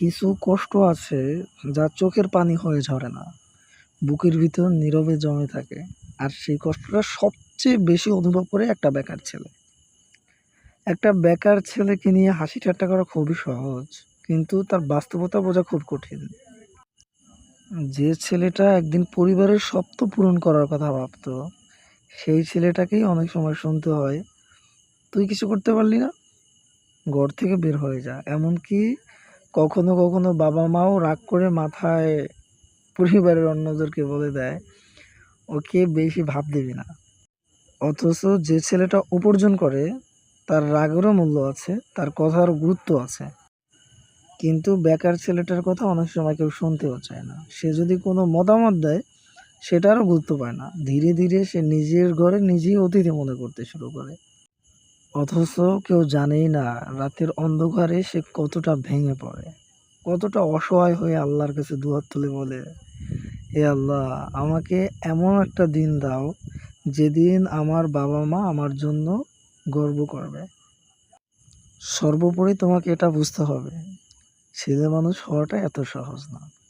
কিছু কষ্ট আছে যা চোখের পানি হয়ে ঝরে না, বুকের ভিতর নীরবে জমে থাকে। আর সেই কষ্টটা সবচেয়ে বেশি অনুভব করে একটা বেকার ছেলে। একটা বেকার ছেলেকে নিয়ে হাসি ঠাট্টা করা খুবই সহজ, কিন্তু তার বাস্তবতা বোঝা খুব কঠিন। যে ছেলেটা একদিন পরিবারের স্বপ্ন পূরণ করার কথা ভাবতো, সেই ছেলেটাকেই অনেক সময় শুনতে হয়, তুই কিছু করতে পারলি না, ঘর থেকে বের হয়ে যা। এমনকি কখনো কখনো বাবা মাও রাগ করে মাথায় পরিবারের অন্যদেরকে বলে দেয়, ওকে বেশি ভাব দিবি না। অথচ যে ছেলেটা উপার্জন করে, তার রাগেরও মূল্য আছে, তার কথার গুরুত্ব আছে। কিন্তু বেকার ছেলেটার কথা অনেক সময় কেউ শুনতেও চায় না। সে যদি কোনো মতামত দেয়, সেটারও গুরুত্ব পায় না। ধীরে ধীরে সে নিজের ঘরে নিজেই অতিথি মনে করতে শুরু করে। অথচ কেউ জানেই না রাতের অন্ধকারে সে কতটা ভেঙে পড়ে, কতটা অসহায় হয়ে আল্লাহর কাছে দুহাত তুলে বলে, হে আল্লাহ, আমাকে এমন একটা দিন দাও যেদিন আমার বাবা মা আমার জন্য গর্ব করবে। সর্বোপরি তোমাকে এটা বুঝতে হবে, ছেলে মানুষ হওয়াটা এত সহজ না।